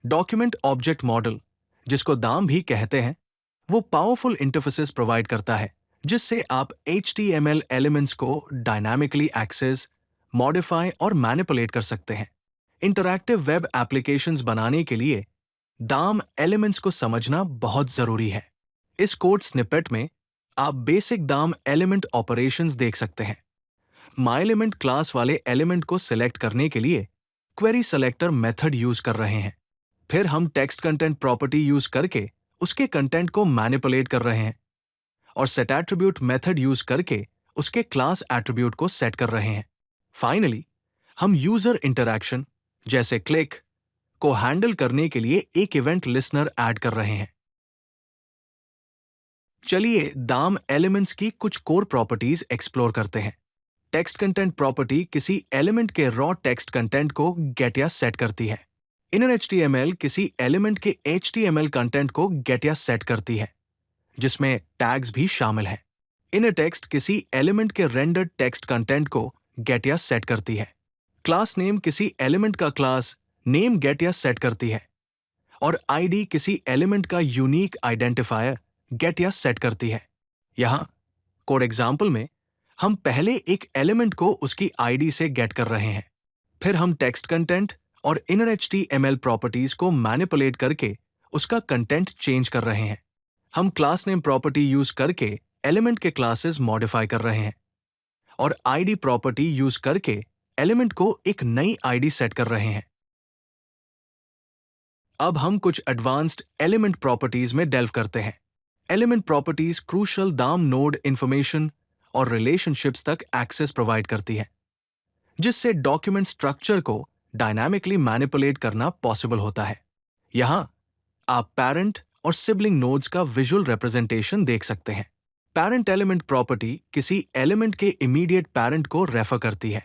Document object model, जिसको दाम भी कहते हैं, वो पावरफुल इंटरफेसेस प्रोवाइड करता है जिससे आप HTML एलिमेंट्स को डायनामिकली एक्सेस, मॉडिफाई और मैनिपुलेट कर सकते हैं। इंटरैक्टिव वेब एप्लीकेशंस बनाने के लिए दाम एलिमेंट्स को समझना बहुत जरूरी है। इस कोड स्निपेट में आप बेसिक दाम एलिमेंट ऑपरेशंस देख सकते हैं। मायएलिमेंट क्लास वाले एलिमेंट को सिलेक्ट करने के लिए क्वेरी सेलेक्टर मेथड यूज कर रहे हैं। फिर हम टेक्स्ट कंटेंट प्रॉपर्टी यूज करके उसके कंटेंट को मैनिपुलेट कर रहे हैं और सेट एट्रीब्यूट मेथड यूज करके उसके क्लास एट्रीब्यूट को सेट कर रहे हैं। फाइनली, हम यूजर इंटरैक्शन जैसे क्लिक को हैंडल करने के लिए एक इवेंट लिसनर ऐड कर रहे हैं। चलिए दाम एलिमेंट्स की कुछ कोर प्रॉपर्टीज एक्सप्लोर करते हैं। टेक्स्ट कंटेंट प्रॉपर्टी किसी एलिमेंट के रॉ टेक्स्ट कंटेंट को गेट या सेट करती है। इनर HTML किसी एलिमेंट के HTML कंटेंट को गेट या सेट करती है, जिसमें टैग्स भी शामिल हैं। इनर टेक्स्ट किसी एलिमेंट के रेंडर्ड टेक्स्ट कंटेंट को गेट या सेट करती है। क्लास नेम किसी एलिमेंट का क्लास नेम गेट या सेट करती है और ID किसी एलिमेंट का यूनिक आइडेंटिफायर गेट या सेट करती है। यहां कोड एग्जाम्पल में हम पहले एक एलिमेंट को उसकी ID से गेट कर रहे हैं, फिर हम टेक्स्ट कंटेंट और इनर HTML प्रॉपर्टीज को मैनिपुलेट करके उसका कंटेंट चेंज कर रहे हैं। हम क्लास नेम प्रॉपर्टी यूज करके एलिमेंट के क्लासेस मॉडिफाई कर रहे हैं और ID प्रॉपर्टी यूज करके एलिमेंट को एक नई ID सेट कर रहे हैं। अब हम कुछ एडवांस्ड एलिमेंट प्रॉपर्टीज में डेल्व करते हैं। एलिमेंट प्रॉपर्टीज क्रूशियल दाम नोड इंफॉर्मेशन और रिलेशनशिप्स तक एक्सेस प्रोवाइड करती है, जिससे डॉक्यूमेंट स्ट्रक्चर को डायनामिकली मैनिपुलेट करना पॉसिबल होता है। यहां आप पेरेंट और सिबलिंग नोड्स का विजुअल रिप्रेजेंटेशन देख सकते हैं। पेरेंट एलिमेंट प्रॉपर्टी किसी एलिमेंट के इमीडिएट पेरेंट को रेफर करती है।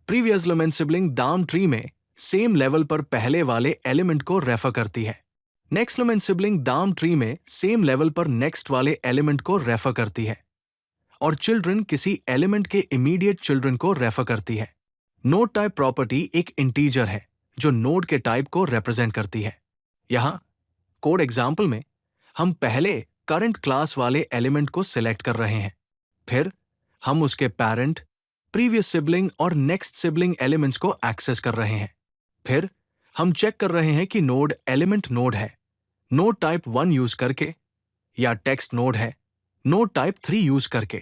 प्रीवियस एलिमेंट सिबलिंग दाम ट्री में सेम लेवल पर पहले वाले एलिमेंट को रेफर करती है। नेक्स्ट एलिमेंट सिबलिंग दाम ट्री में सेम लेवल पर नेक्स्ट वाले एलिमेंट को रेफर करती है और चिल्ड्रन किसी एलिमेंट के इमीडिएट चिल्ड्रन को रेफर करती है। नोड टाइप प्रॉपर्टी एक इंटीजर है जो नोड के टाइप को रिप्रेजेंट करती है। यहां कोड एग्जाम्पल में हम पहले करंट क्लास वाले एलिमेंट को सिलेक्ट कर रहे हैं, फिर हम उसके पेरेंट, प्रीवियस सिबलिंग और नेक्स्ट सिबलिंग एलिमेंट्स को एक्सेस कर रहे हैं। फिर हम चेक कर रहे हैं कि नोड एलिमेंट नोड है नोड टाइप 1 यूज करके या टेक्स्ट नोड है नोड टाइप 3 यूज करके।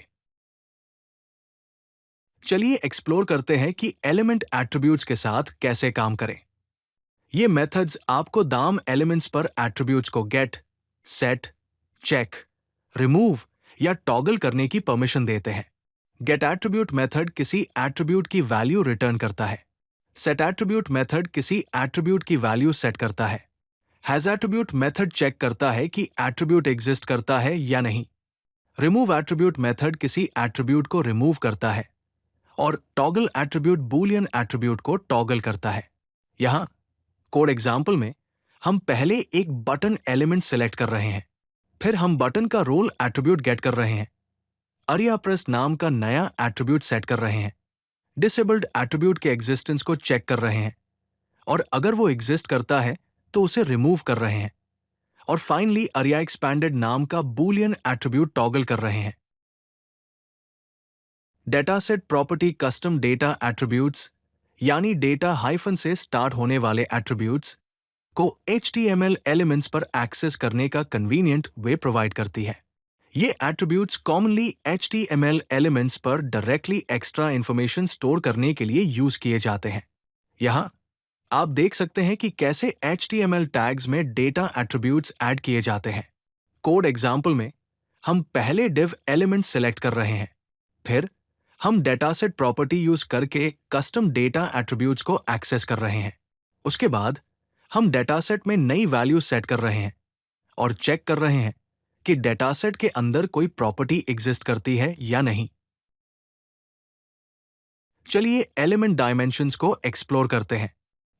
चलिए एक्सप्लोर करते हैं कि एलिमेंट एट्रीब्यूट्स के साथ कैसे काम करें। ये मेथड्स आपको दाम एलिमेंट्स पर एट्रीब्यूट्स को गेट, सेट, चेक, रिमूव या टॉगल करने की परमिशन देते हैं। गेट एट्रीब्यूट मेथड किसी एट्रीब्यूट की वैल्यू रिटर्न करता है। सेट एट्रीब्यूट मेथड किसी एट्रीब्यूट की वैल्यू सेट करता है। हैज एट्रीब्यूट मेथड चेक करता है कि एट्रीब्यूट एग्जिस्ट करता है या नहीं। रिमूव एट्रीब्यूट मेथड किसी एट्रीब्यूट को रिमूव करता है और टॉगल एट्रीब्यूट बूलियन एट्रीब्यूट को टॉगल करता है। यहां कोड एग्जाम्पल में हम पहले एक बटन एलिमेंट सेलेक्ट कर रहे हैं, फिर हम बटन का रोल एट्रीब्यूट गेट कर रहे हैं, अरिया प्रेस नाम का नया एट्रीब्यूट सेट कर रहे हैं, डिसेबल्ड एट्रीब्यूट के एग्जिस्टेंस को चेक कर रहे हैं और अगर वो एग्जिस्ट करता है तो उसे रिमूव कर रहे हैं और फाइनली अरिया एक्सपैंडेड नाम का बूलियन एट्रीब्यूट टॉगल कर रहे हैं। Dataset property custom data attributes यानी डेटा हाइफन से स्टार्ट होने वाले एट्रीब्यूट्स को HTML एलिमेंट्स पर एक्सेस करने का कन्वीनियंट वे प्रोवाइड करती है। ये एट्रीब्यूट्स कॉमनली HTML एलिमेंट्स पर डायरेक्टली एक्स्ट्रा इंफॉर्मेशन स्टोर करने के लिए यूज किए जाते हैं। यहां आप देख सकते हैं कि कैसे HTML टैग्स में डेटा एट्रीब्यूट्स ऐड किए जाते हैं। कोड एग्जाम्पल में हम पहले div एलिमेंट सेलेक्ट कर रहे हैं, फिर हम डेटासेट प्रॉपर्टी यूज करके कस्टम डेटा एट्रीब्यूट्स को एक्सेस कर रहे हैं। उसके बाद हम डेटासेट में नई वैल्यू सेट कर रहे हैं और चेक कर रहे हैं कि डेटासेट के अंदर कोई प्रॉपर्टी एग्जिस्ट करती है या नहीं। चलिए एलिमेंट डायमेंशंस को एक्सप्लोर करते हैं।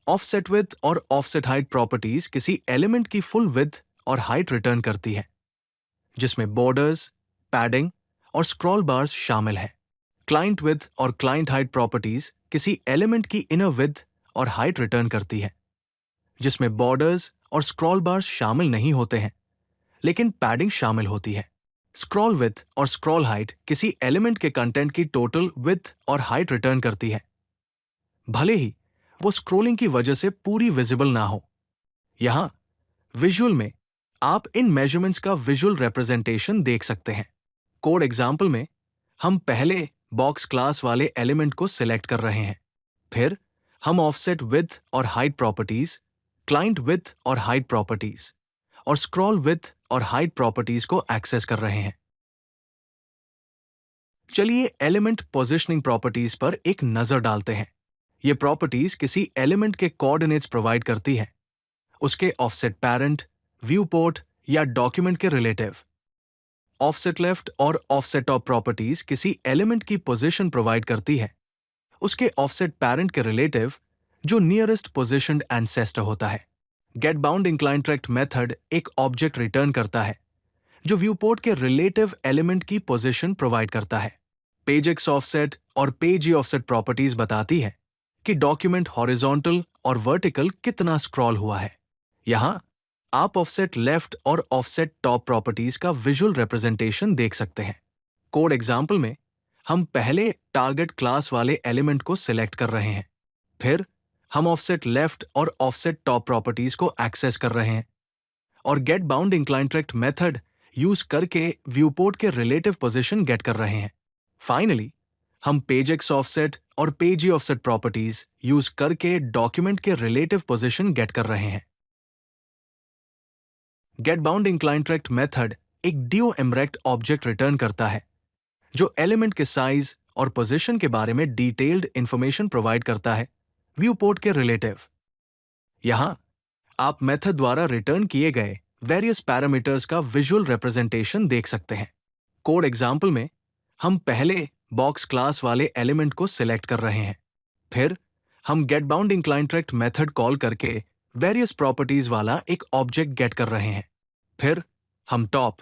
ऑफसेट विड्थ और ऑफसेट हाइट प्रॉपर्टीज किसी एलिमेंट की फुल विड्थ और हाइट रिटर्न करती है, जिसमें बॉर्डर्स, पैडिंग और स्क्रॉल बार्स शामिल हैं। क्लाइंट विड्थ और क्लाइंट हाइट प्रॉपर्टीज किसी एलिमेंट की इनर विड्थ और हाइट रिटर्न करती है, जिसमें बॉर्डर्स और स्क्रॉल बार्स शामिल नहीं होते हैं, लेकिन पैडिंग शामिल होती है। स्क्रॉल विड्थ और स्क्रॉल हाइट किसी एलिमेंट के कंटेंट की टोटल विड्थ और हाइट रिटर्न करती है, भले ही वो स्क्रोलिंग की वजह से पूरी विजिबल ना हो। यहां विजुअल में आप इन मेजरमेंट्स का विजुअल रिप्रेजेंटेशन देख सकते हैं। कोड एग्जाम्पल में हम पहले बॉक्स क्लास वाले एलिमेंट को सिलेक्ट कर रहे हैं, फिर हम ऑफसेट विड्थ और हाइट प्रॉपर्टीज, क्लाइंट विड्थ और हाइट प्रॉपर्टीज और स्क्रॉल विड्थ और हाइट प्रॉपर्टीज को एक्सेस कर रहे हैं। चलिए एलिमेंट पोजिशनिंग प्रॉपर्टीज पर एक नजर डालते हैं। ये प्रॉपर्टीज किसी एलिमेंट के कोऑर्डिनेट्स प्रोवाइड करती है, उसके ऑफसेट पैरेंट, व्यू पोर्ट या डॉक्यूमेंट के रिलेटिव। ऑफसेट लेफ्ट और ऑफसेट टॉप प्रॉपर्टीज किसी एलिमेंट की पोजीशन प्रोवाइड करती है, उसके ऑफसेट पैरेंट के रिलेटिव जो नियरेस्ट पोजीशन्ड एंसेस्टर होता है। Get bounding client rect method एक ऑब्जेक्ट रिटर्न करता है जो व्यू पोर्ट के रिलेटिव एलिमेंट की पोजीशन प्रोवाइड करता है। पेजेक्स ऑफसेट और पेजी ऑफसेट प्रॉपर्टीज बताती है कि डॉक्यूमेंट हॉरिजॉन्टल और वर्टिकल कितना स्क्रॉल हुआ है। यहां आप ऑफसेट लेफ्ट और ऑफसेट टॉप प्रॉपर्टीज का विजुअल रिप्रेजेंटेशन देख सकते हैं। कोड एग्जाम्पल में हम पहले टारगेट क्लास वाले एलिमेंट को सिलेक्ट कर रहे हैं, फिर हम ऑफसेट लेफ्ट और ऑफसेट टॉप प्रॉपर्टीज को एक्सेस कर रहे हैं और get bounding client rect method use करके व्यू पोर्ट के रिलेटिव पोजीशन गेट कर रहे हैं। फाइनली हम पेजेक्स ऑफसेट और पेजी ऑफसेट प्रॉपर्टीज यूज करके डॉक्यूमेंट के रिलेटिव पोजीशन गेट कर रहे हैं। Get bounding client rect method एक डियो एमरेक्ट ऑब्जेक्ट रिटर्न करता है जो एलिमेंट के साइज और पोजीशन के बारे में डिटेल्ड इंफॉर्मेशन प्रोवाइड करता है व्यू पोर्ट के रिलेटिव। यहां आप मेथड द्वारा रिटर्न किए गए वेरियस पैरामीटर्स का विजुअल रिप्रेजेंटेशन देख सकते हैं। कोड एग्जाम्पल में हम पहले बॉक्स क्लास वाले एलिमेंट को सिलेक्ट कर रहे हैं, फिर हम get bounding client rect method call करके वेरियस प्रॉपर्टीज वाला एक ऑब्जेक्ट गेट कर रहे हैं। फिर हम top,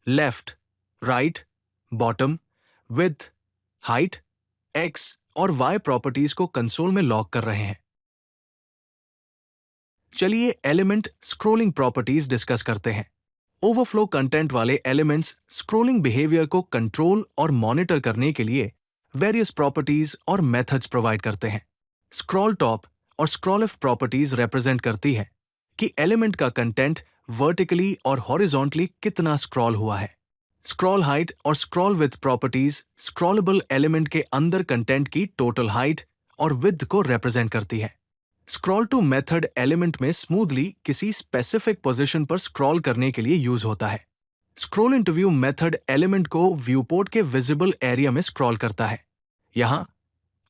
left, right, bottom, width, height, x और वाई प्रॉपर्टीज को कंसोल में लॉक कर रहे हैं। चलिए एलिमेंट स्क्रोलिंग प्रॉपर्टीज डिस्कस करते हैं। ओवरफ्लो कंटेंट वाले एलिमेंट्स स्क्रोलिंग बिहेवियर को कंट्रोल और मॉनिटर करने के लिए वेरियस प्रॉपर्टीज और मेथड्स प्रोवाइड करते हैं। स्क्रॉल टॉप और स्क्रॉल लेफ्ट प्रॉपर्टीज रिप्रेजेंट करती है कि एलिमेंट का कंटेंट वर्टिकली और हॉरिजॉन्टली कितना स्क्रॉल हुआ है। स्क्रॉल हाइट और scroll width properties scrollable element के अंदर कंटेंट की टोटल हाइट और विड्थ को रिप्रेजेंट करती है। स्क्रॉल टू मेथड एलिमेंट में स्मूथली किसी स्पेसिफिक पोजीशन पर स्क्रॉल करने के लिए यूज होता है। Scroll into view method element को व्यू पोर्ट के विजिबल एरिया में स्क्रॉल करता है। यहां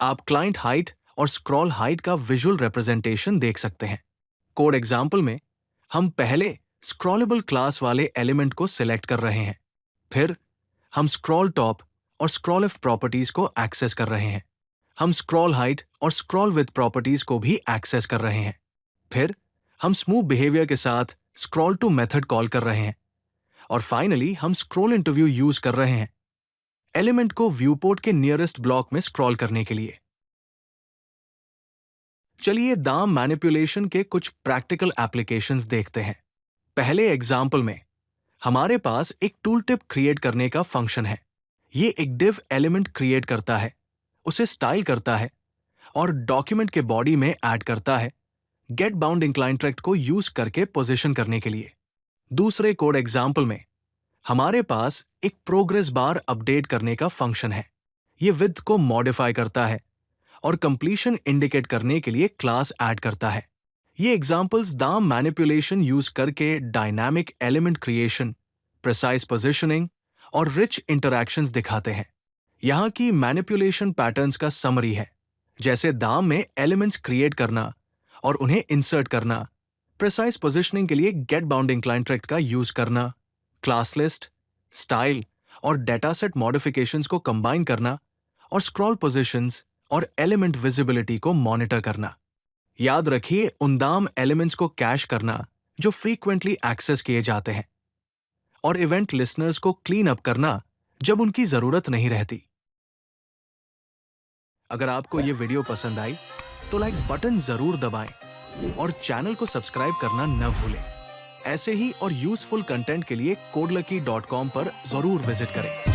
आप क्लाइंट हाइट और स्क्रॉल हाइट का विजुअल रिप्रेजेंटेशन देख सकते हैं। कोड एग्जाम्पल में हम पहले स्क्रॉलेबल क्लास वाले एलिमेंट को सिलेक्ट कर रहे हैं, फिर हम स्क्रॉल टॉप और स्क्रॉल लेफ्ट प्रॉपर्टीज को एक्सेस कर रहे हैं। हम स्क्रॉल हाइट और स्क्रॉल विड्थ प्रॉपर्टीज को भी एक्सेस कर रहे हैं। फिर हम स्मूथ बिहेवियर के साथ स्क्रॉल टू मेथड कॉल कर रहे हैं और फाइनली हम स्क्रॉल इनटू व्यू यूज कर रहे हैं एलिमेंट को व्यू पोर्ट के नियरेस्ट ब्लॉक में स्क्रॉल करने के लिए। चलिए दाम मैनिपुलेशन के कुछ प्रैक्टिकल एप्लीकेशंस देखते हैं। पहले एग्जाम्पल में हमारे पास एक टूल टिप क्रिएट करने का फंक्शन है। ये एक डिव एलिमेंट क्रिएट करता है, उसे स्टाइल करता है और डॉक्यूमेंट के बॉडी में ऐड करता है गेट बाउंड इंक्लाइन ट्रैक्ट को यूज करके पोजीशन करने के लिए। दूसरे कोड एग्जाम्पल में हमारे पास एक प्रोग्रेस बार अपडेट करने का फंक्शन है। ये विड्थ को मॉडिफाई करता है और कंप्लीशन इंडिकेट करने के लिए क्लास ऐड करता है। ये एग्जाम्पल्स दाम मैनिपुलेशन यूज करके dynamic element creation, precise positioning और रिच इंटरैक्शंस दिखाते हैं। यहाँ की मैनिपुलेशन पैटर्न्स का समरी है, जैसे दाम में एलिमेंट्स क्रिएट करना और उन्हें इंसर्ट करना, प्रिसाइज पोजिशनिंग के लिए गेट बाउंड इंक्लाइन ट्रैक्ट का यूज करना, क्लास लिस्ट, स्टाइल और डेटा सेट मॉडिफिकेशंस को कंबाइन करना और स्क्रॉल पोजीशंस और एलिमेंट विजिबिलिटी को मॉनिटर करना। याद रखिए उन दाम एलिमेंट्स को कैश करना जो फ्रीक्वेंटली एक्सेस किए जाते हैं और इवेंट लिसनर्स को क्लीन अप करना जब उनकी जरूरत नहीं रहती। अगर आपको ये वीडियो पसंद आई तो लाइक बटन जरूर दबाएं और चैनल को सब्सक्राइब करना न भूलें। ऐसे ही और यूजफुल कंटेंट के लिए codelucky.com पर जरूर विजिट करें।